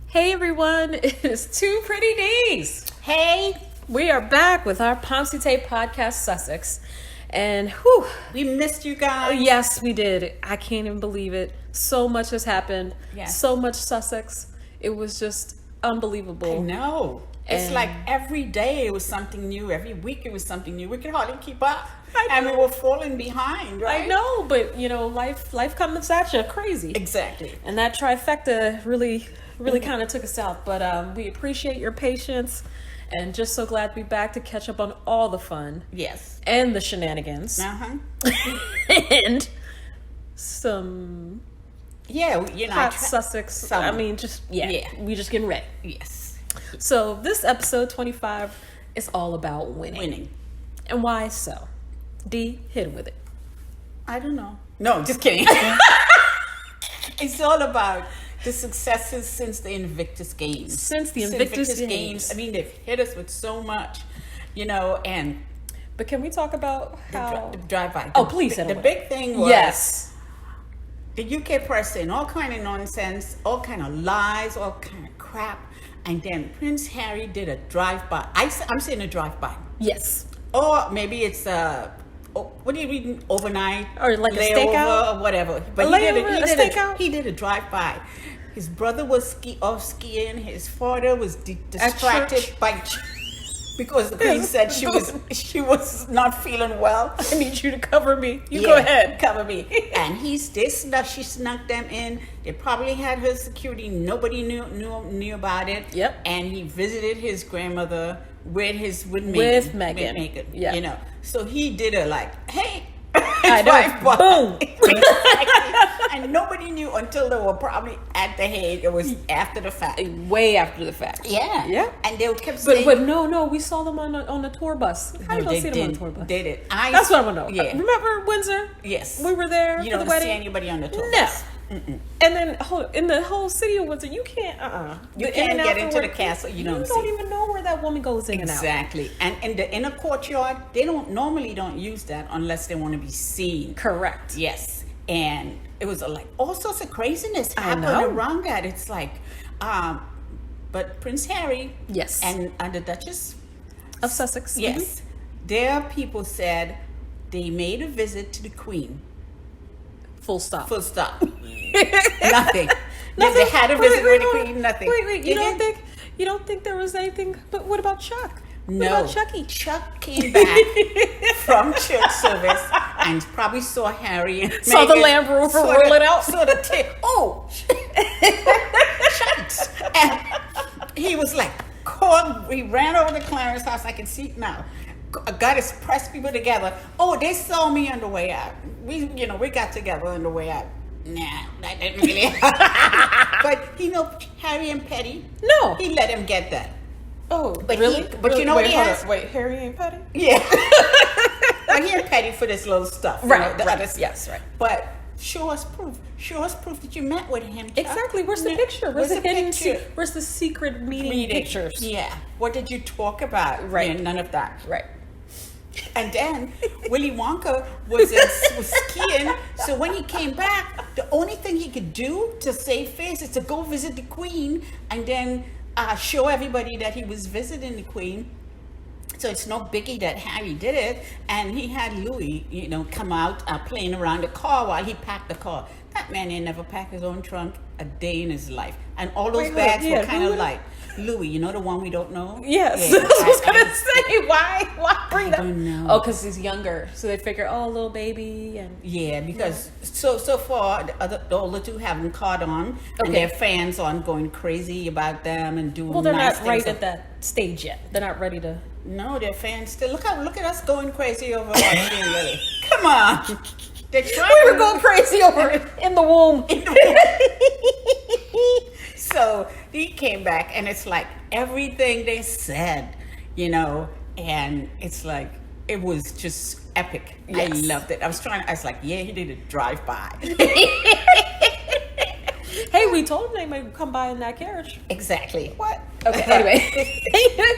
Hey everyone, it is Two Pretty D's. Hey, We are back with our Pomsetay podcast, Sussex. And whew, we missed you guys. yes, we did. I can't even believe it. So much has happened. Yes. So much Sussex. It was just unbelievable. No, it's And- like every day it was something new. Every week it was something new. We could hardly keep up, I and we know. were falling behind. Right? I know, but you know, life comes at you crazy. Exactly. And that trifecta really kind of took us out. But we appreciate your patience and just so glad to be back to catch up on all the fun Yes. and the shenanigans. And some Yeah, you know. hot Sussex. Summer. I mean, just Yeah. we just getting ready. Yes. So this episode 25 is all about winning. Winning. And why so? D, hit with it. I don't know. No, just kidding. It's all about the successes since the Invictus Games. Since the Invictus Games. I mean, they've hit us with so much, and But can we talk about how? the drive-by. Oh, please, The Edwin. big thing was Yes. the UK press saying all kind of nonsense, all kind of lies, all kind of crap, and then Prince Harry did a drive-by. I'm saying a drive-by, Yes. or maybe it's what are you reading overnight Or like a layover stakeout? or whatever. But A layover, a stakeout? he did a drive-by. His brother was off skiing. His father was distracted church? by. Because the queen said she was not feeling well. I need you to cover me. You Yeah, go ahead. cover me. And she snuck them in. They probably had her security. Nobody knew about it. Yep. And he visited his grandmother with Meghan. Yeah. So he did a hey. I know. drive-by. Boom. Exactly. And nobody knew until they were probably at the Hague. It was after the fact. Way after the fact. Yeah. Yeah. And they kept saying. But no, we saw them on the tour bus. How No, you gonna they see them on the didn't. tour bus? They did. That's what I want to know. Yeah. Remember Windsor? Yes. We were there You for don't the wedding. see anybody on the tour No. bus. And then in the whole city of Windsor, you can't. You The can't in and get out into for the work, castle. You don't don't see. even know where that woman goes in and out. Exactly. And in the inner courtyard, they normally don't use that unless they want to be seen. Correct. Yes. And it was all sorts of craziness I happened know. around that. It's but Prince Harry. Yes. And the Duchess. Of Sussex. Yes. Their people said they made a visit to the Queen. Full stop. Full stop. Nothing. They had a visit with the Queen. Nothing. Wait. They didn't- You don't think there was anything? But what about Chuck? What No. about Chucky? Chuck came back from church service and probably saw Harry and Saw the Meghan, Land Rover saw roll the- it out. Saw the tape. Oh, shucks. And he was he ran over to Clarence's house. I can see it now. Got his press people together. Oh, they saw me on the way out. We got together on the way out. Nah, that didn't really. But Harry and Petty. No. He let him get that. Oh, But really? but you know what Wait, he hold has? on. Wait, Harry ain't Petty? Yeah. But he and Petty for this little stuff. Right, The right. other stuff. Yes, right. But show us proof. Show us proof that you met with him. Chuck. Exactly. Where's the Yeah. picture? Where's the hidden? picture? Where's the secret meeting pictures? Yeah. What did you talk about? Right. Yeah, none of that. Right. And then Willy Wonka was skiing. So when he came back, the only thing he could do to save face is to go visit the Queen and then show everybody that he was visiting the Queen. So it's no biggie that Harry did it. And he had Louis, come out playing around the car while he packed the car. That man ain't never packed his own trunk a day in his life. And all those Wait, hold bags on. Yeah, were kind who of would- light. Louis, the one we don't know? Yes. Yeah, I was I- gonna say why bring that? don't know. Oh, because he's younger, so they figure, little baby, and Yeah, because so far the older two haven't caught on, and Okay. their fans aren't going crazy about them and doing. well, they're nice not right things. at that stage yet. They're not ready to. No, their fans still look at us going crazy over Austin. Really, come on. They're trying. We were going crazy over it in the womb. So he came back, and it's like everything they said, and it's like it was just epic. Yes. I loved it. I was like, yeah, he did a drive-by. Hey, we told them they might come by in that carriage. Exactly. What? Okay, anyway.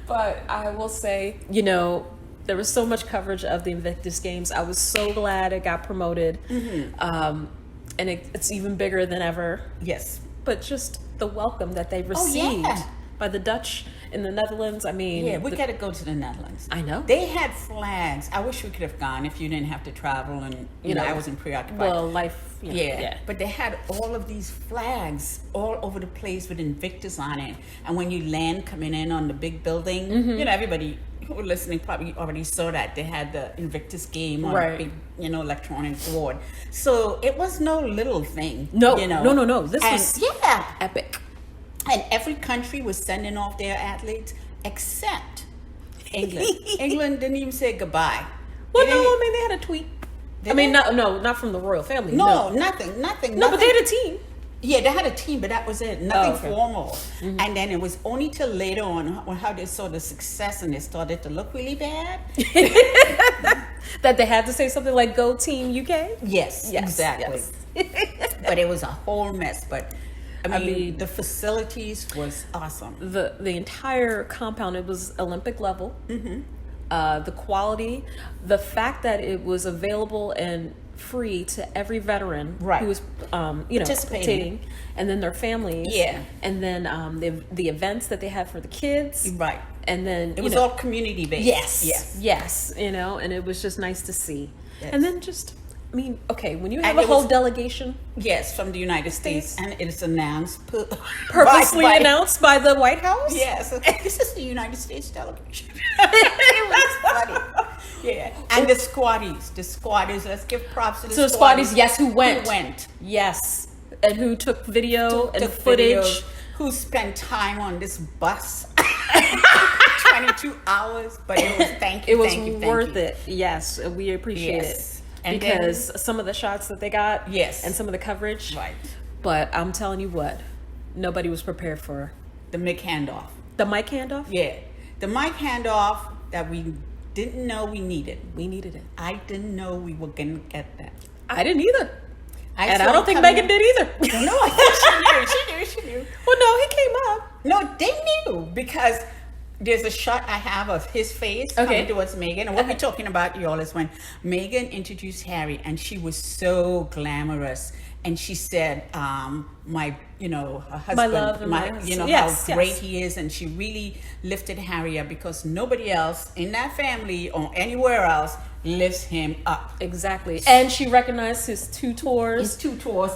But I will say, there was so much coverage of the Invictus Games. I was so glad it got promoted. And it's even bigger than ever. Yes. but just the welcome that they received by the Dutch in the Netherlands. I mean, yeah, we got to go to the Netherlands. I know. They had flags. I wish we could have gone if you didn't have to travel and, you know, I wasn't preoccupied. Well, life, you know, yeah. But they had all of these flags all over the place with Invictus on it. And when you land coming in on the big building, you know, everybody who were listening probably already saw that. They had the Invictus game on a big, you know, electronic board. So it was no little thing. No, you know. no. This was epic. And every country was sending off their athletes except England. England didn't even say goodbye. Well, no, I mean, they had a tweet. Not from the royal family. No, nothing. No, but they had a team. Yeah, they had a team, but that was it. Nothing formal. And then it was only till later on how they saw the success and they started to look really bad. That they had to say something like "Go Team UK." Yes, exactly. Yes. But it was a whole mess. But I mean, the facilities was awesome. The entire compound, it was Olympic level. The quality, the fact that it was available and free to every veteran who was participating, and then their families, and then the events that they had for the kids, and then it was all community based. Yes, you know, and it was just nice to see. And then just, I mean, okay, when you have a whole delegation, from the United States, and it is announced purposely announced by the White House. Yes, this is the United States delegation. It was funny. Yeah, and the squatties. Let's give props to the squatties. Yes, who went? Yes, and who took video and footage. Who spent time on this bus? 22 hours, but it was thank you. It was worth it. Yes, we appreciate it. And because some of the shots that they got, and some of the coverage, but I'm telling you what, nobody was prepared for the mic handoff. The mic handoff? Yeah, the mic handoff that we didn't know we needed. We needed it. I didn't know we were gonna get that. I didn't either. And I don't think Meghan did either. No, I think she knew. Well, no, he came up. No, they knew because there's a shot I have of his face coming towards Meghan. And what we're talking about, y'all, is when Meghan introduced Harry, and she was so glamorous. And she said, my, you know, her husband, my love, and my you know, how great he is. And she really lifted Harry up because nobody else in that family or anywhere else lifts him up. Exactly. And she recognized his two tours.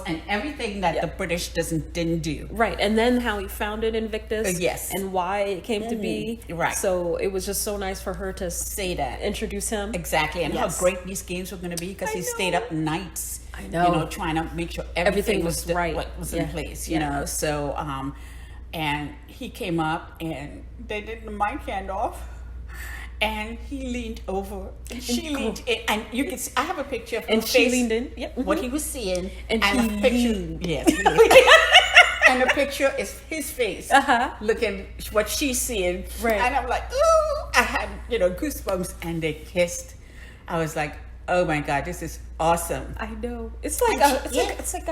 And everything that the British didn't do. Right. And then how he founded Invictus. And why it came to be. Right. So it was just so nice for her to say that. Introduce him. Exactly. And how great these games were going to be because he stayed up nights. I know. You know, trying to make sure everything was right. What was in place, you know. So, and he came up and they did the mic handoff. And he leaned over, and she leaned in, and you can see. I have a picture of her face, leaned in. What he was seeing, and a picture. Yes, and the picture is his face, looking what she's seeing. Right. And I'm like, ooh! I had goosebumps, and they kissed. I was like, oh my God, this is awesome. I know. It's like it's like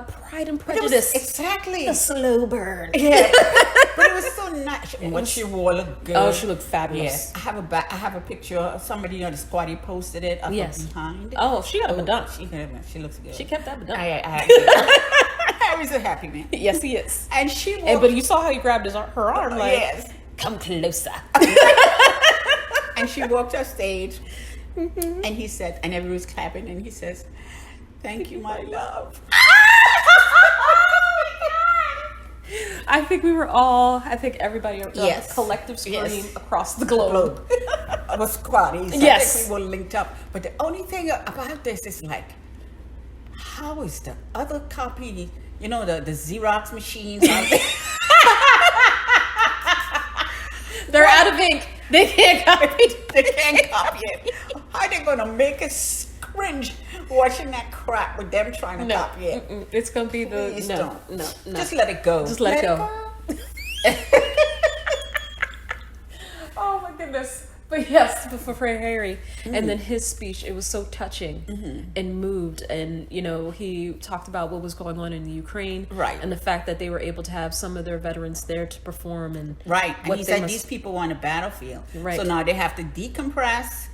Pride and Prejudice. Exactly. The slow burn. Yeah. But it was so nice. And what she wore looked good. Oh, she looked fabulous. Yeah. I have a picture of somebody, the squatty posted it up behind. Oh, she got it done. She looks good. She kept that done. Harry's a happy man. Yes, he is. And she but you saw how he grabbed her arm. Like, come closer. And she walked off stage. And he said, and everyone was clapping, and he says, thank you, my love. I think everybody collective scream across the globe. Was squatties. Yes. I think we were linked up. But the only thing about this is like, how is the other copy, the Xerox machines out there? They're out of ink. They can't copy it. How are they going to make us cringe watching that crap with them trying to copy it? It's going to be no. Just let it go. Just let it go. Oh my goodness. But yes, for Harry. And then his speech, it was so touching and moved. And, he talked about what was going on in the Ukraine. Right. And the fact that they were able to have some of their veterans there to perform. And right. And he said these people were on a battlefield. Right. So now they have to decompress,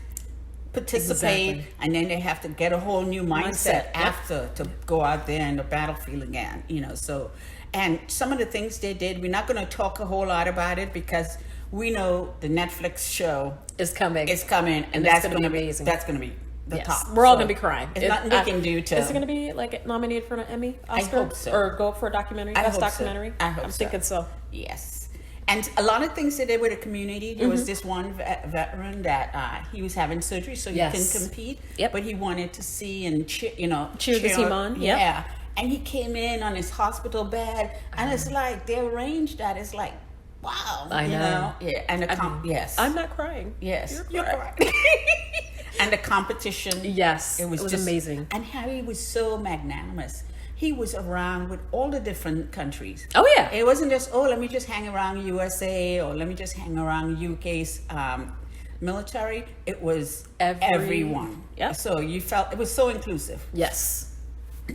participate, and then they have to get a whole new mindset after to go out there in the battlefield again. So, and some of the things they did, we're not going to talk a whole lot about it because we know the Netflix show is coming. And that's going to be amazing. That's going to be the top. We're all going to be crying. There's nothing we can do to. Is it going to be like nominated for an Emmy, Oscar? I hope so. Or go up for a documentary? Best documentary? I hope I'm thinking so. Yes. And a lot of things they did with the community. There was this one veteran that he was having surgery, so he couldn't compete. But he wanted to see and cheer the team on. Yeah. And he came in on his hospital bed, and it's like they arranged that. It's like, wow. I know. Yeah. And yes. I'm not crying. Yes. You're crying. And the competition. Yes. It was just amazing. And Harry was so magnanimous. He was around with all the different countries. Oh, yeah. It wasn't just, let me just hang around USA or let me just hang around UK's military. It was everyone. Yeah. So you felt, it was so inclusive. Yes.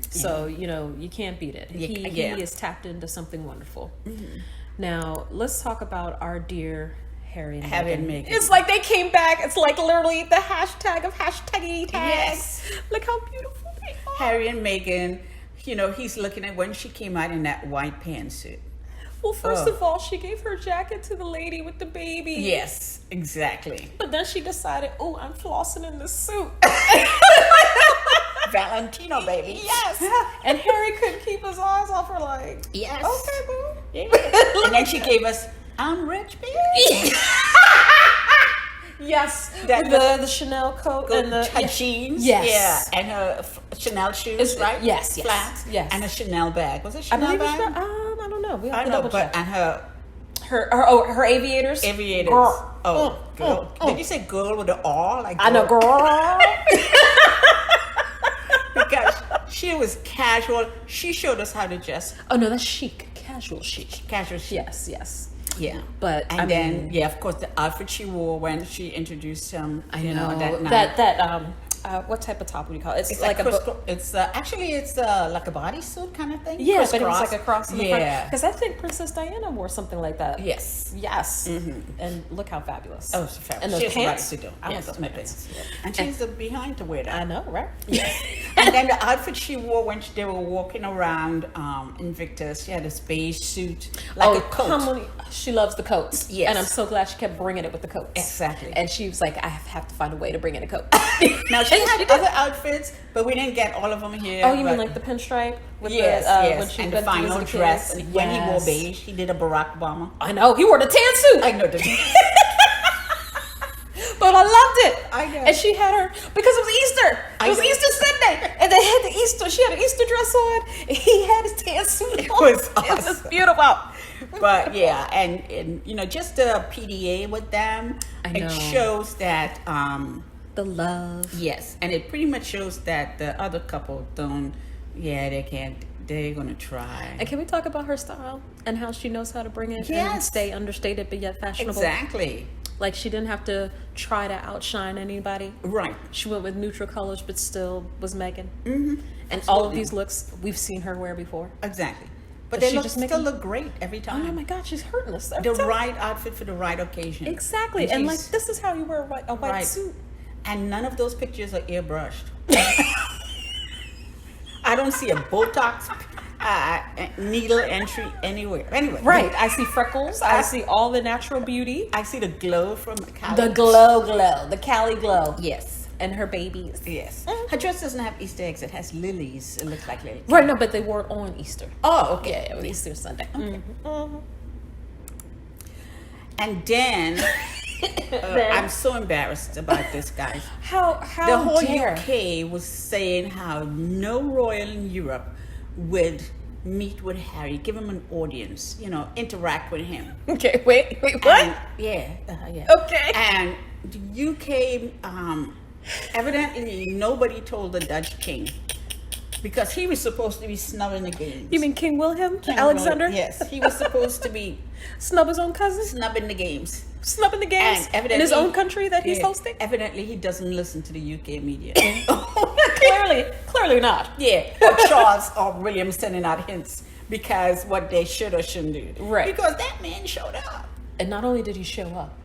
So, you can't beat it. He is tapped into something wonderful. Mm-hmm. Now, let's talk about our dear Harry and Meghan. It's like they came back. It's like literally the hashtag of hashtaggy tags. Yes. Look how beautiful they are. Harry and Meghan. He's looking at when she came out in that white pantsuit. Well, first of all, she gave her jacket to the lady with the baby. Yes, exactly. But then she decided, I'm flossing in the suit. Valentino, baby. Yes. And Harry couldn't keep his eyes off her like, yes. Okay, boo. Yeah. And then she gave us, I'm rich, baby. Yes, the Chanel coat and her jeans. Yes. Yeah, and her Chanel shoes, right? Yes, flats. Yes, and a Chanel bag. Was it Chanel bag? I don't know. We have to double check. And her aviators. Aviators. Girl. Girl. Did you say girl with an R? Like I know, girl. Because she was casual. She showed us how to dress. Oh no, that's chic. Casual chic. Casual chic. Yes. Yeah, but then of course, the outfit she wore when she introduced him. I know that what type of top would you call it? It's like it's actually like a bodysuit kind of thing. Yeah, but it was like a cross in the front. Yeah, because I think Princess Diana wore something like that. Yes. Mm-hmm. And look how fabulous. Oh, she's fabulous. And those pants. I want those pants. And she's behind to wear that. I know, right? Yes. And then the outfit she wore when they were walking around Invictus, she had this beige suit, like a coat. She loves the coats. Yes. And I'm so glad she kept bringing it with the coats. Exactly. And she was like, I have to find a way to bring in a coat. Now she had other outfits, but we didn't get all of them here. Oh, you mean like the pinstripe? With yes. When she and the final dress. And when he wore beige, he did a Barack Obama. I know. He wore the tan suit. I know. But I loved it. I know. And she had her, because it was Easter. It was Easter Sunday. And they had she had an Easter dress on. And he had his tan suit on. It was awesome. It was beautiful. But yeah, and just the PDA with them, it shows that the love. Yes, and it pretty much shows that the other couple they can't. They're gonna try. And can we talk about her style and how she knows how to bring it and stay understated but yet fashionable? Exactly. Like she didn't have to try to outshine anybody. Right. She went with neutral colors but still was Meghan. Mm-hmm. And all of these looks we've seen her wear before. Exactly. But they still look great every time. Oh my God, she's hurting us. The right outfit for the right occasion. Exactly. And like this is how you wear a white suit. And none of those pictures are airbrushed. I don't see a Botox needle entry anywhere. Anyway. Right. I see freckles. I see all the natural beauty. I see the glow from Cali. The glow. The Cali glow. Yes. And her babies. Yes. Her dress doesn't have Easter eggs. It has lilies. It looks like lilies. Right. No, but they wore it on Easter. Oh, okay. Yeah, it was Easter Sunday. Okay. Mm-hmm. And then... I'm so embarrassed about this, guys. How the whole UK was saying how no royal in Europe would meet with Harry, give him an audience, interact with him. Okay, wait, what? And, yeah. Okay. And the UK, evidently nobody told the Dutch king. Because he was supposed to be snubbing the games. You mean King William? Alexander? Yes, he was supposed to be... Snub his own cousin? Snubbing the games. Snubbing the games? And in his own country that he's hosting? Evidently, he doesn't listen to the UK media. Clearly not. Yeah, or Charles or William sending out hints because what they should or shouldn't do. Right. Because that man showed up. And not only did he show up,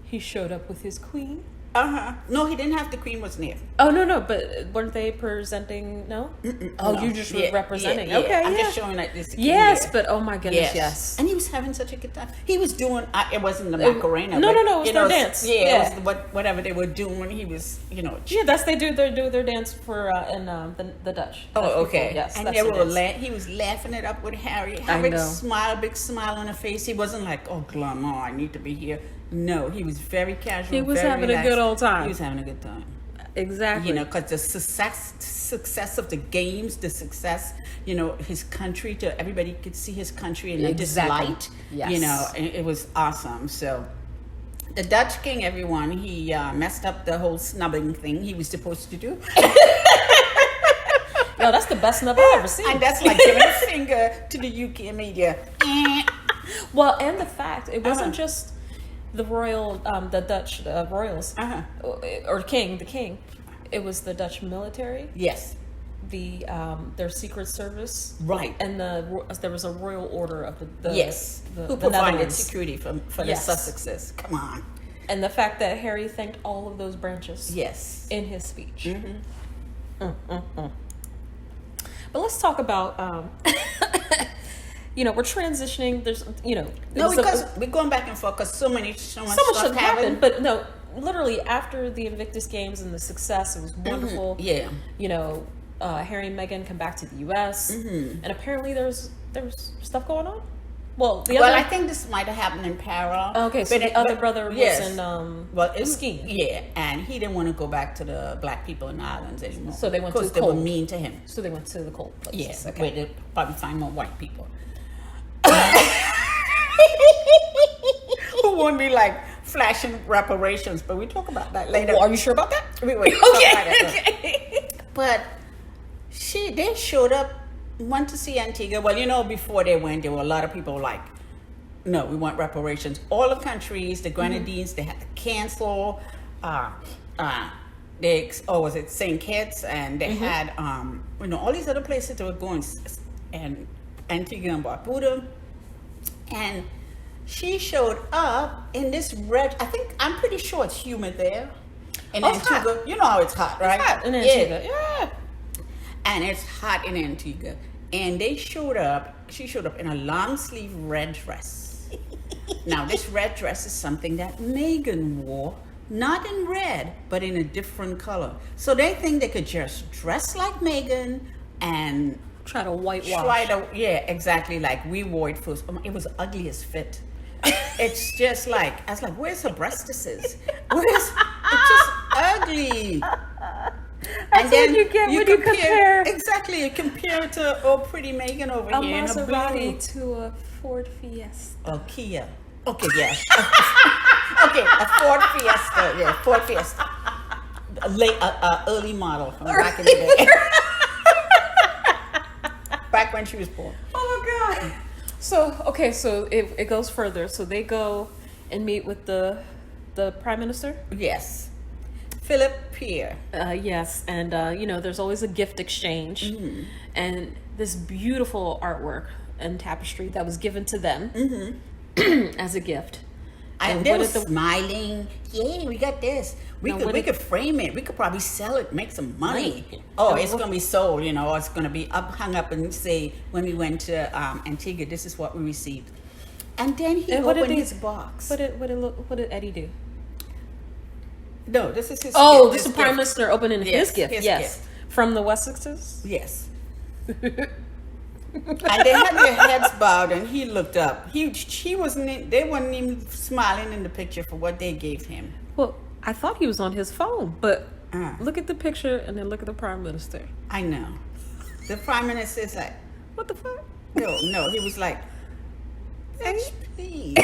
he showed up with his queen No, he didn't have the Queen wasn't here. Oh, no, but weren't they presenting? No? Oh, No. you just were representing. Yeah. Okay, I'm just showing that this is Yes, but oh my goodness, yes. And he was having such a good time. He was doing, it wasn't the Macarena. No, but, it was their dance. Yeah, it was whatever they were doing. He was, Yeah, they do their dance for in the Dutch. Oh, okay. Yes, and that's they what were it is. he was laughing it up with Harry. I Harry know. big smile on her face. He wasn't like, oh, Glum, I need to be here. No, he was very casual. He was very having relaxed. a good old time. He was having a good time. Exactly. Because the success of the games, the success, his country, to everybody could see his country in this light. Yes. It was awesome. So the Dutch king, everyone, he messed up the whole snubbing thing he was supposed to do. Yo, that's the best snub I've ever seen. And that's like giving a finger to the UK media. Well, and the fact, it wasn't just the royal, the Dutch royals, or the king. It was the Dutch military. Yes. Their secret service. Right. And there was a royal order of the who provided security for the Sussexes. Come on. And the fact that Harry thanked all of those branches. Yes. In his speech. But let's talk about, we're transitioning. There's, because we're going back and forth because so much stuff happened. But no, literally after the Invictus Games and the success, it was wonderful. Yeah. Harry and Meghan come back to the U.S. And apparently there's stuff going on. Well, I think this might have happened in parallel. Okay, so the other brother was in skiing. Yeah, and he didn't want to go back to the black people in the islands anymore. So they went to the cold. They were mean to him. So they went to the cold places. Yes, where they probably find more white people. Who won't be like flashing reparations, but we talk about that later. Well, are you sure about that? Wait. Okay. But they showed up, went to see Antigua. Well, before they went, there were a lot of people like, no, we want reparations. All the countries, the Grenadines, they had to cancel. Was it St. Kitts? And they had, all these other places that were going, and Antigua and Barbuda. And she showed up in this red, I'm pretty sure it's humid there. In Antigua. Hot. You know how it's hot, right? It's hot in Antigua. Yeah. And it's hot in Antigua. And she showed up in a long sleeve red dress. Now, this red dress is something that Meghan wore, not in red, but in a different color. So they think they could just dress like Meghan and try to whitewash. Exactly, like we wore it first. It was the ugliest fit. It's just like, I was like, where's her breastises? It's just ugly. That's what you get when you compare. Exactly, you compare to pretty Meghan over here. A Maserati to a Ford Fiesta. Oh, Kia. Okay, yeah. Okay, a Ford Fiesta. Yeah, Ford Fiesta. Early model from back in the day. Back when she was born. Oh my God. So it goes further. So they go and meet with the Prime Minister? Yes. Philip Pierre. Yes, and there's always a gift exchange, and this beautiful artwork and tapestry that was given to them as a gift. And they were smiling. Yay, we got this. We could frame it. We could probably sell it, make some money. Oh, it's going to be sold, or it's going to be hung up and say, when we went to Antigua, this is what we received. And then he opened his box. What did Eddie do? No, this is his gift. This is the Prime Minister opening his gift. His gift. From the Wessexes? Yes. And they had their heads bowed, and he looked up. They wasn't even smiling in the picture for what they gave him. Well, I thought he was on his phone, but look at the picture and then look at the Prime Minister. I know. The Prime Minister is like, what the fuck? No, he was like, bitch, please.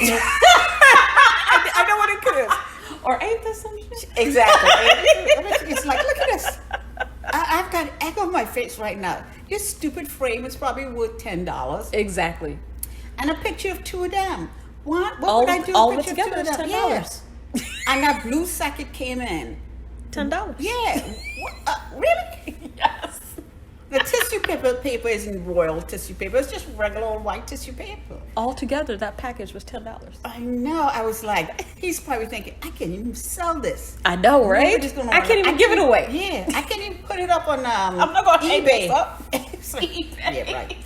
I don't want to curse. Or ain't this some shit? Exactly. It's like, look at this. I've got egg on my face right now. Your stupid frame is probably worth $10. Exactly. And a picture of two of them. What would I do with a picture of two of them? $10. And that blue sacket came in. $10. Yeah. Really? Yes. The tissue paper isn't royal tissue paper. It's just regular old white tissue paper. Altogether, that package was $10. I know. I was like, he's probably thinking, I can't even sell this. I know, right? I can't even give it away. Yeah, I can't even put it up on I'm not going to eBay. Hang up. Yeah, right.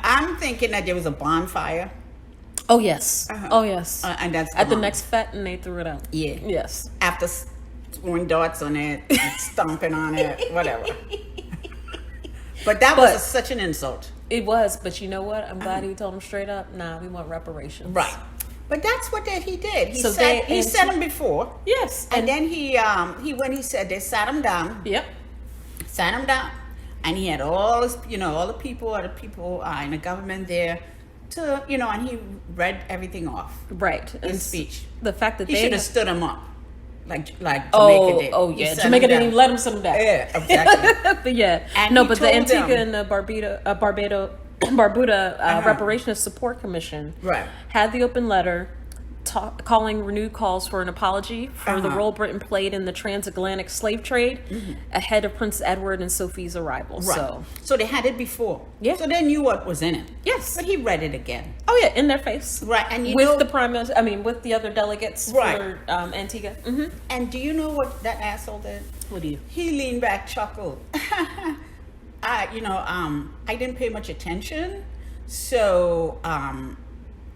I'm thinking that there was a bonfire. Oh yes. Oh yes. And that's at the next fete, and they threw it out. Yeah. Yes. After throwing darts on it, stomping on it, whatever. But that was such an insult. It was, but you know what? I'm glad he told him straight up. Nah, we want reparations. Right. But that's what he did. He so said him before. Yes. And then when he said they sat him down. Yep. Sat him down, and he had all his, all the people in the government there. And he read everything off. Right. In speech. The fact that he should have stood him up. Like Jamaica did. Oh yeah, Jamaica didn't even let him sit him down. Yeah, exactly. But yeah, and but the Antigua and the Barbuda Reparations Support Commission had the open letter calling renewed calls for an apology for the role Britain played in the transatlantic slave trade ahead of Prince Edward and Sophie's arrival. Right. So they had it before. Yeah. So they knew what was in it. Yes. But he read it again. Oh yeah, in their face. Right. And with the prime minister, with the other delegates for Antigua. Mm-hmm. And do you know what that asshole did? What do you? He leaned back, chuckled. I didn't pay much attention, so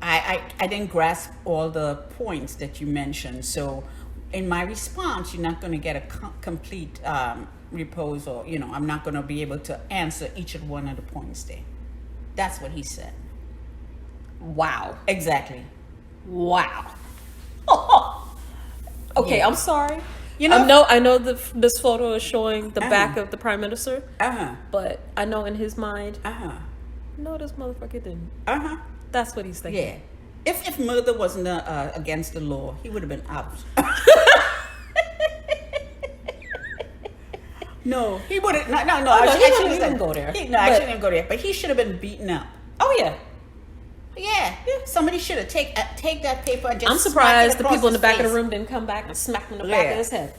I didn't grasp all the points that you mentioned. So in my response, you're not going to get a complete repose, or I'm not going to be able to answer each of one of the points there. That's what he said. Wow. Exactly. Wow. Okay, yeah. I'm sorry. I know this photo is showing the back of the prime minister. But I know in his mind, no, this motherfucker didn't. That's what he's thinking. Yeah. If murder wasn't against the law, he would have been out. No, he wouldn't. No. I shouldn't go there. I shouldn't go there. But he should have been beaten up. Oh yeah. Yeah. Somebody should have take that paper and just. I'm surprised the people in the back of the room didn't come back and smack him in the back of his head.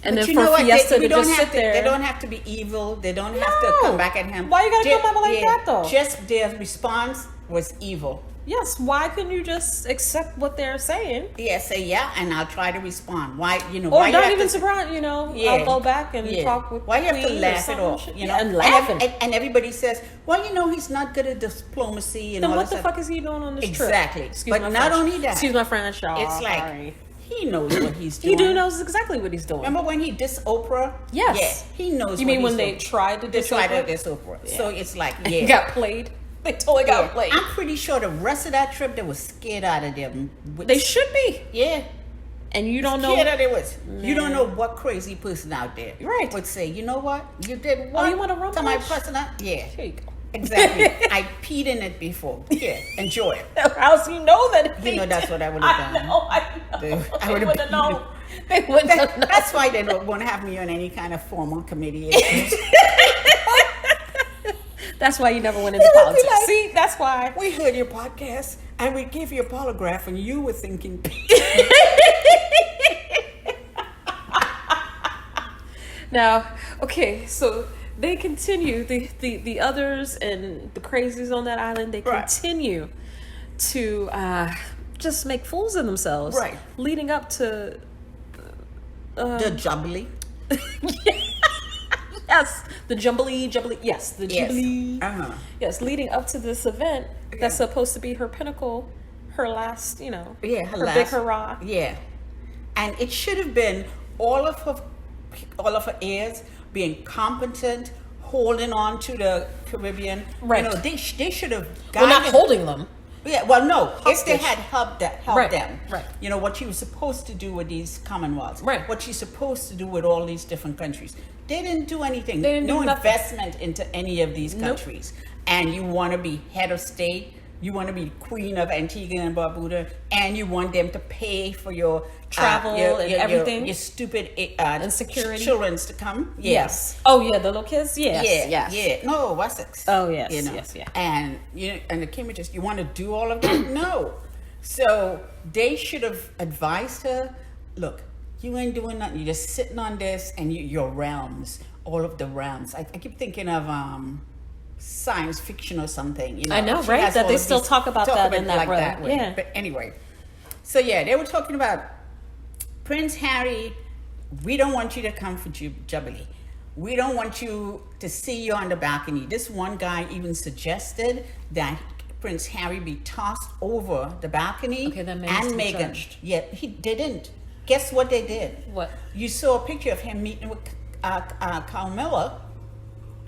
And but then for Fiesta to just sit there. They don't have to be evil. They don't have to come back at him. Why you gotta come up like that though? Just their response was evil. Yes. Why couldn't you just accept what they're saying? Yeah. Say and I'll try to respond. Why? Or why not even surprise. I'll go back and talk with. Why you have to laugh it off? And laughing. And everybody says, well, he's not good at diplomacy and then all what that. the fuck is he doing on this trip? Exactly. But not only that. Excuse my French, y'all. It's like. Sorry. He knows what he's doing. He knows exactly what he's doing. Remember when he dissed Oprah? Yes. Yeah, he knows. You mean when they tried to diss Oprah? Yeah. So it's like, It got played. They totally got played. I'm pretty sure the rest of that trip they was scared out of them. They should be. Yeah. And you don't know. Scared that it was. Man. You don't know what crazy person out there would say, you know what? You did what? Oh, you want to run to my person? Yeah. Here you go. Exactly. I peed in it before. Yeah, enjoy it. How else you know that? That's what I would have done. I would have known. They wouldn't have known. That's why they don't want to have me on any kind of formal committee. That's why you never went into politics. Like, see, that's why. We heard your podcast and we gave you a polygraph and you were thinking. Now, okay, so they continue, the others and the crazies on that island, they continue to just make fools of themselves. Right. Leading up to... the Jubilee. Yes, the Jubilee. Yes, the Jubilee. Yes, leading up to this event that's supposed to be her pinnacle, her last, her big hurrah. Yeah, and it should have been all of her heirs being competent, holding on to the Caribbean. Right. They should have. Well, not holding them. Yeah, well, no. If they had helped them, right. What she was supposed to do with these commonwealths, right? What she's supposed to do with all these different countries, they didn't do anything. They didn't do investment into any of these countries. And you want to be head of state, you want to be queen of Antigua and Barbuda, and you want them to pay for your travel and everything, your stupid and security children's to come. Yes. Oh yeah, the little kids. Yes. Yeah. No, Wessex. Oh yes. Yes. And and the Cambridges. You want to do all of that? No. So they should have advised her. Look, you ain't doing nothing. You're just sitting on this, and your realms all of the realms. I keep thinking of science fiction or something. You know, I know, right? That they still talk about that in that realm. That way. Yeah. But anyway, so yeah, they were talking about Prince Harry. We don't want you to come for Jubilee. We don't want you to see you on the balcony. This one guy even suggested that Prince Harry be tossed over the balcony. Okay, that and Meghan. Yeah, he didn't. Guess what they did? What? You saw a picture of him meeting with Carmilla.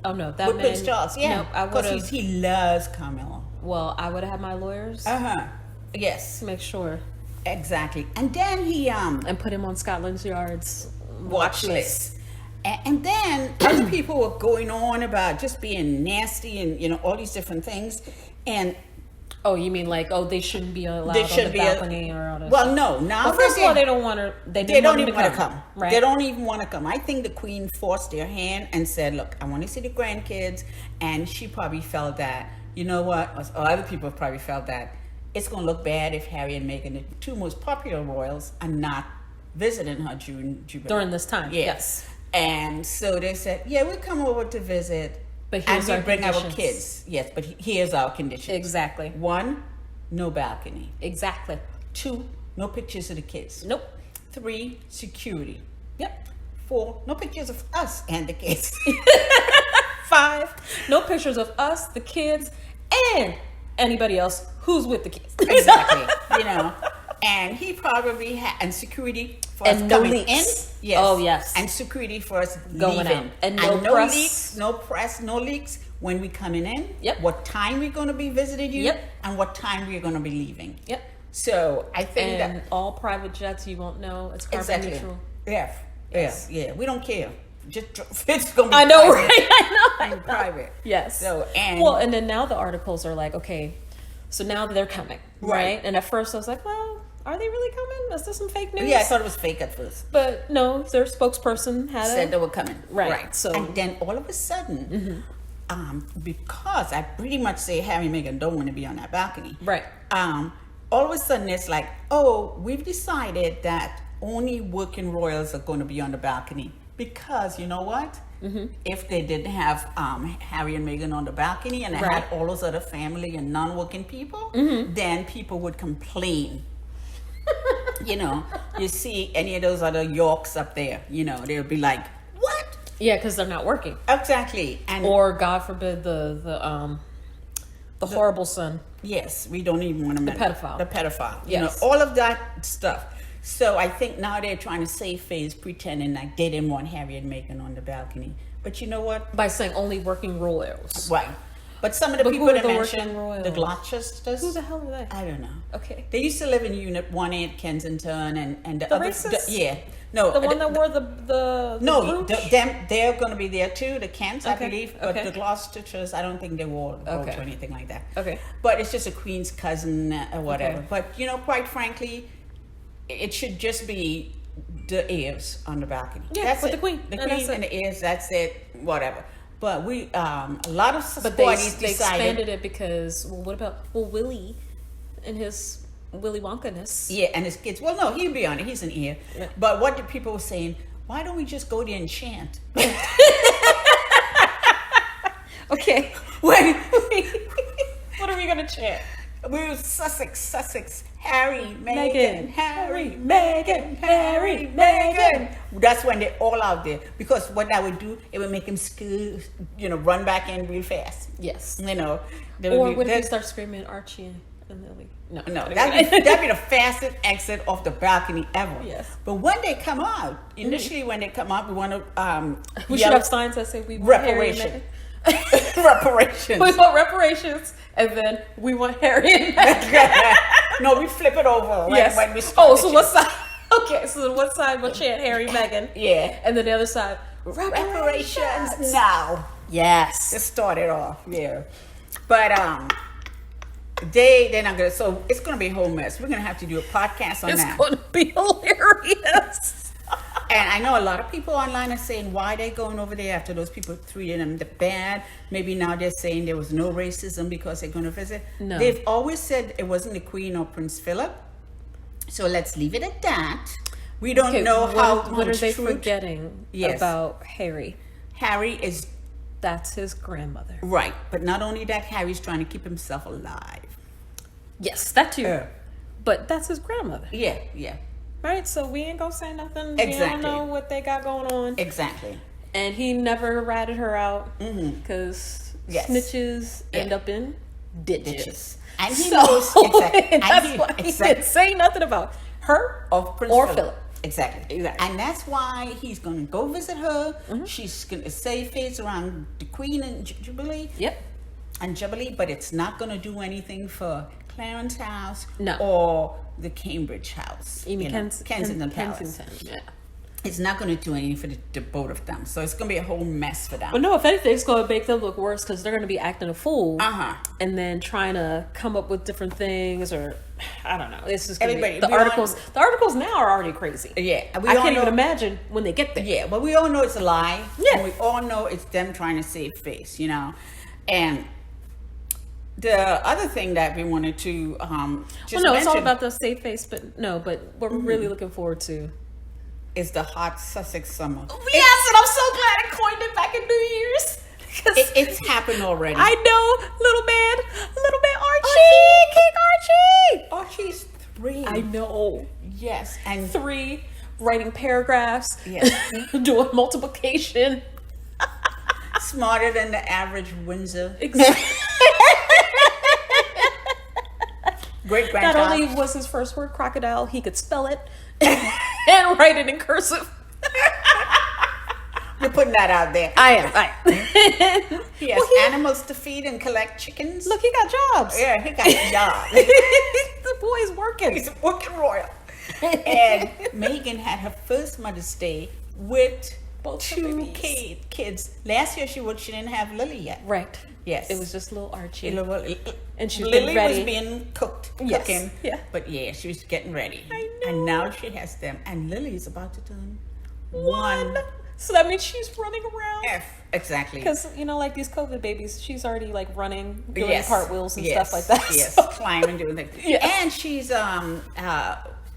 Oh no, that with man. Prince Charles. Yeah, no, I because he loves Carmilla. Well, I would have had my lawyers. Yes. To make sure. Exactly. And then he and put him on Scotland Yard's watch list. And then other people were going on about just being nasty and, you know, all these different things. And oh, you mean like, oh, they shouldn't be allowed on the balcony or all that? Well, no. Now, first of all, they don't want to. They don't even want to come. Right? They don't even want to come. I think the Queen forced their hand and said, "Look, I want to see the grandkids." And she probably felt that, you know what? Or other people probably felt that it's going to look bad if Harry and Meghan, the two most popular royals, are not visiting her during this time. Yes. And so they said, "Yeah, we'll come over to visit." But here's our bring conditions. our kids. Yes, but here's our conditions. Exactly. 1, no balcony. Exactly. 2, no pictures of the kids. Nope. 3, security. Yep. 4, no pictures of us and the kids. 5, no pictures of us, the kids, and anybody else who's with the kids. Exactly. You know, and he probably had, and security for us no coming leaks. in. Yes. Oh, yes. And security for us going leaving. out. And no press. Leaks, no press, no leaks when we coming in. Yep. What time we're going to be visiting you. Yep. And what time we're going to be leaving. Yep. So I think and that all private jets, you won't know. It's carbon neutral. Yeah. Yes. Yeah. We don't care. Just it's going to be I know, private. right? I know. Private. Yes. So and then now the articles are like, okay, so now they're coming, right? And at first I was like, well, are they really coming? Is this some fake news? Yeah, I thought it was fake at first. But no, their spokesperson said they were coming. Right. So and then all of a sudden, because I pretty much say Harry and Meghan don't want to be on that balcony. Right. All of a sudden it's like, oh, we've decided that only working royals are going to be on the balcony because you know what? If they didn't have Harry and Meghan on the balcony and they had all those other family and non-working people, then people would complain. You know, you see any of those other Yorks up there, you know, they'll be like, what? Yeah, because they're not working. Exactly. Or God forbid the horrible son. Yes, we don't even want to mention the pedophile. The pedophile. Yes. You know, all of that stuff. So I think now they're trying to save face, pretending like they didn't want Harry and Meghan on the balcony. But you know what? By saying only working royals. Right. But some of the people that mentioned, the Gloucesters. Who the hell are they? I don't know. Okay. They used to live in Unit 1A at Kensington and the other. Racists? No. The one that wore the no, brooch? they're going to be there too, the Kents, I believe. But the Gloucesters, I don't think they wore brooch or anything like that. Okay. But it's just a queen's cousin or whatever. Okay. But, you know, quite frankly, it should just be the heirs on the balcony. Yeah, that's with it. the queen. The queen and the heirs, that's it, whatever. But we, a lot of but they decided expanded it because, well, what about, Willie and his Willy Wonka-ness? Yeah, and his kids. Well, no, he'll be on it. He's an heir. Yeah. But what the people were saying, why don't we just go there and chant? Okay. Wait. What are we going to chant? We were Sussex, Harry, Meghan, Meghan, Harry, Meghan, Harry, Meghan. That's when they're all out there. Because what that would do, it would make them run back in real fast. Yes. You know. Or what if they start screaming Archie and Lily? No, that'd be the fastest exit off the balcony ever. Yes. But when they come out, initially when they come out, we want to we should have signs that say we want reparation. Reparations. We want reparations, and then we want Harry and Meghan. No, we flip it over. Yes. When we start so what side? Okay, so one side will chant Harry, Meghan. Yeah. And then the other side, reparations now. Yes. Just start it off. Yeah. But they're not gonna. So it's gonna be a whole mess. We're gonna have to do a podcast on that. It's gonna be hilarious. And I know a lot of people online are saying why they're going over there after those people treated them bad. Maybe now they're saying there was no racism because they're going to visit. No. They've always said it wasn't the Queen or Prince Philip. So let's leave it at that. We don't know how What are they truth. forgetting about Harry? Harry is... That's his grandmother. Right. But not only that, Harry's trying to keep himself alive. Yes, that too. But that's his grandmother. Yeah, yeah. Right? So we ain't gonna say nothing. Exactly. We don't know what they got going on. Exactly. And he never ratted her out because snitches end up in ditches. And he knows exactly. That's why he didn't say nothing about her or Philip. Exactly. And that's why he's going to go visit her. She's going to save face around the Queen and Jubilee. Yep. And Jubilee, but it's not going to do anything for Clarence House no. or the Cambridge House. Kensington Palace. Yeah. It's not going to do anything for the both of them. So it's going to be a whole mess for them. Well, no, if anything, it's going to make them look worse because they're going to be acting a fool. And then trying to come up with different things or, I don't know. It's just going to be... The articles now are already crazy. Yeah. I can't even imagine when they get there. Yeah, but we all know it's a lie. Yeah. And we all know it's them trying to save face, you know. And the other thing that we wanted to just mention... it's all about the save face, but what we're really looking forward to... is the hot Sussex summer. Yes, and I'm so glad I coined it back in New Year's. It's happened already. I know, little man Archie, King Archie. Archie's 3. I know. Yes, and 3 writing paragraphs. Yes, doing multiplication. Smarter than the average Windsor. Exactly. Great grandchild. Not only was his first word crocodile, he could spell it and write it in cursive. You're putting that out there. I am. He has animals to feed and collect chickens. Look, he got jobs. Yeah, he got jobs. The boy's working. He's working royal. And Meghan had her first Mother's Day with both 2 kids. Last year she didn't have Lily yet. Right. Yes. It was just little Archie. And she was Lily ready. was being cooking. Yeah. But yeah, she was getting ready. I know. And now she has them. And Lily's about to turn 1. So that means she's running around. Exactly. Because, like these COVID babies, she's already like running, doing cartwills and stuff like that. Yes, climbing, doing things. And she's, the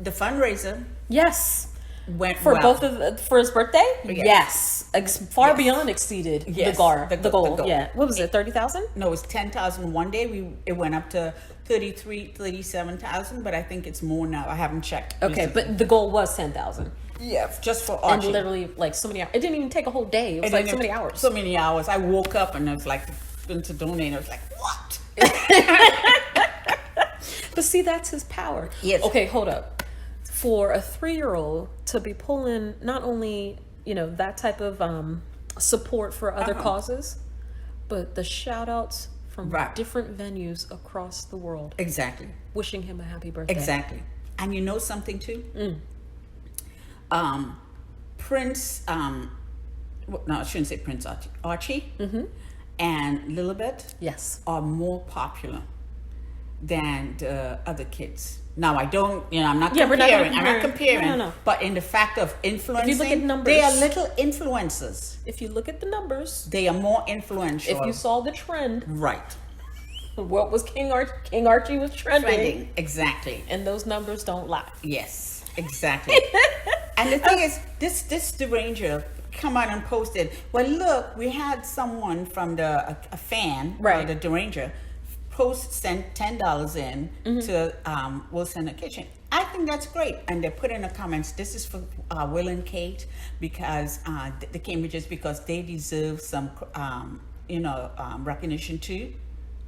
fundraiser. Yes. Went for well. For his birthday? Yes. Far beyond exceeded the goal. Yeah. What was it, 30,000? No, it was 10,000 one day. It went up to 37,000, but I think it's more now. I haven't checked. Okay, but the goal was 10,000. Yeah, just for Archie. And literally like so many hours. It didn't even take a whole day. It was like so many hours. So many hours. I woke up and I was like, going to donate. And I was like, what? But see, that's his power. Yes. Okay, hold up. For a 3-year-old to be pulling not only, that type of support for other causes, but the shout outs from different venues across the world. Exactly. Wishing him a happy birthday. Exactly. And you know something too? Prince, no, I shouldn't say Prince Archie and Lilibet are more popular than the other kids. Now, I don't, I'm not comparing. I'm not comparing. No. But in the fact of influencing, if you look at numbers, they are little influencers. If you look at the numbers, they are more influential. If you saw the trend. Right. What was King Archie was trending. Exactly. And those numbers don't lie. Yes, exactly. And the thing is, this deranger come out and posted, well, look, we had someone from a fan, the deranger, sent $10 in to Wilson the Kitchen. I think that's great. And they put in the comments, this is for Will and Kate, because the Cambridges, because they deserve some, recognition too.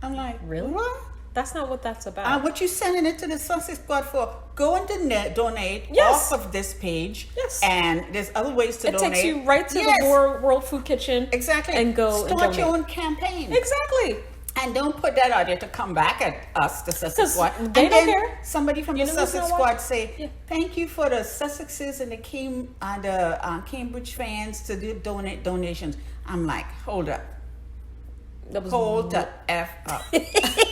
I'm like, really? What? That's not what that's about. What you sending it to the Sussex Squad for? Go and donate off of this page. Yes. And there's other ways to donate. It takes you right to the World Food Kitchen. Exactly. And go start your own campaign. Exactly. And don't put that out there to come back at us, the Sussex Squad. They don't care. Somebody from the Sussex Squad say, thank you for the Sussexes and the Cambridge fans to do donations. I'm like, hold up. Hold the F up.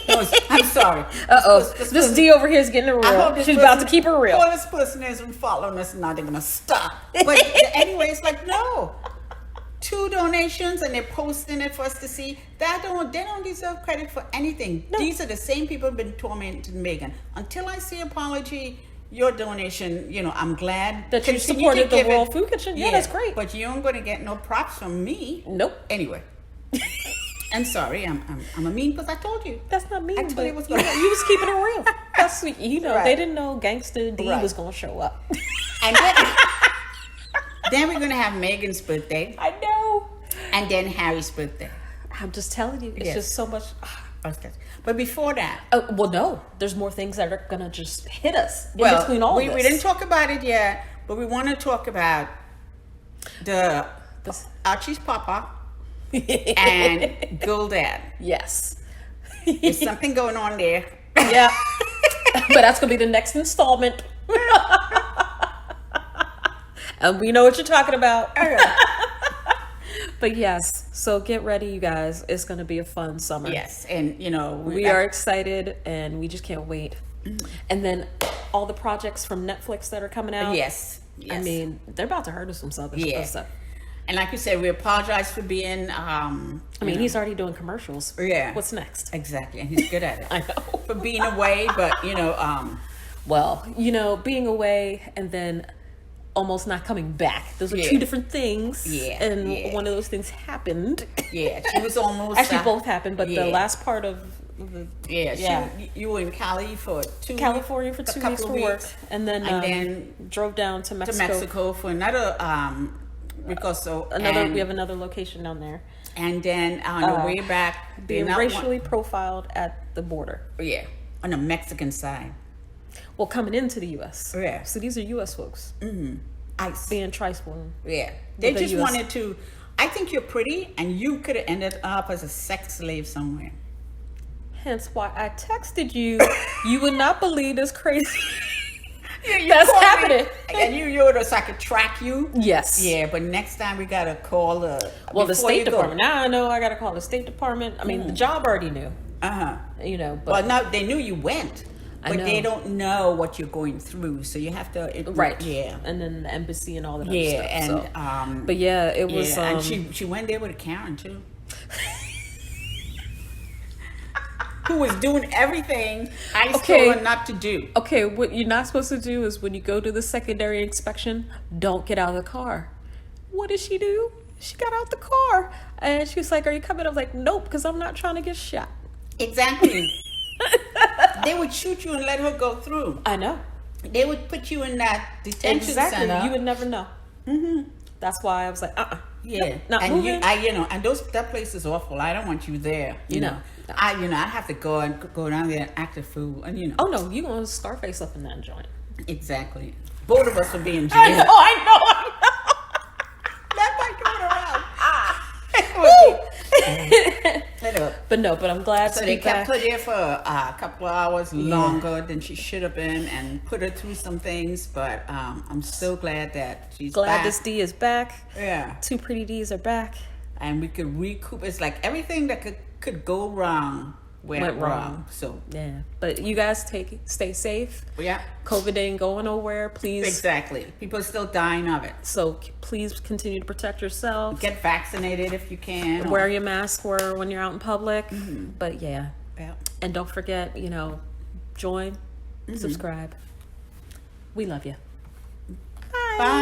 No, I'm sorry. This D over here is getting real. She's about to keep it real. This person isn't following us now. They're going to stop. But anyway, it's like, no. 2 donations and they're posting it for us to see. They don't deserve credit for anything. No. These are the same people who've been tormenting Meghan. Until I see apology, your donation, I'm glad that you supported the World Food Kitchen. Yeah, that's great. But you aren't going to get no props from me. Nope. Anyway. I'm sorry. I'm a mean because I told you. That's not mean. I told you what's going on. You was keeping it real. That's right. They didn't know Gangsta D right. was going to show up. And then we're going to have Meghan's birthday. I know. And then Harry's birthday. I'm just telling you, it's just so much. Okay. But before that, well, no, there's more things that are going to just hit us between all of this. We didn't talk about it yet, but we want to talk about the Archie's Papa. And Girl Dad. Yes. There's something going on there. Yeah. But that's going to be the next installment. And we know what you're talking about. But yes, so get ready, you guys. It's going to be a fun summer. Yes. And, we are excited and we just can't wait. Mm-hmm. And then all the projects from Netflix that are coming out. Yes. I mean, they're about to hurt us from some stuff. And like you said, we apologize for being. He's already doing commercials. Yeah. What's next? Exactly, and he's good at it. I know. For being away, but being away and then almost not coming back. Those are two different things. Yeah. And one of those things happened. Yeah, she was almost. Actually, both happened, but the last part of the. You were in California for 2 weeks for work, and then drove down to Mexico. For another. We have another location down there, and then on the way back, being racially profiled at the border. Yeah, on the Mexican side. Well, coming into the U.S. Yeah. So these are U.S. folks. Mm-hmm. ICE. Being trifling. Yeah. They just wanted to. I think you're pretty, and you could have ended up as a sex slave somewhere. Hence why I texted you. You would not believe this crazy. Yeah, that's happening. And you so I could track you. Yes. Yeah, but next time we gotta call the State Department. Now I know I gotta call the State Department. I mean, the job already knew. But well, no, they knew you went, but they don't know what you're going through. So you have to right. Yeah, and then the embassy and all that. Yeah, other stuff, and but it was. And she went there with a Karen too. Who was doing everything I told her not to do. Okay, what you're not supposed to do is when you go to the secondary inspection, don't get out of the car. What did she do? She got out the car. And she was like, are you coming? I was like, nope, because I'm not trying to get shot. Exactly. They would shoot you and let her go through. I know. They would put you in that detention center. You would never know. Mm-hmm. That's why I was like, Yeah. Not moving. And that place is awful. I don't want you there. You know. I have to go down there and act a fool, and Oh no, you gonna Scarface up in that joint? Exactly. Both of us will be in jail. I know. That might go around. But I'm glad to be back. So they kept her there for a couple of hours longer than she should have been, and put her through some things. But I'm so glad that she's back. This D is back. Yeah. 2 pretty D's are back, and we could recoup. It's like everything that could go wrong went wrong. So yeah, but you guys stay safe. Yeah, COVID ain't going nowhere. Please. Exactly. People are still dying of it. So please continue to protect yourself. Get vaccinated if you can. Wear your mask when you're out in public. Mm-hmm. But yeah, and don't forget, join, subscribe. We love you.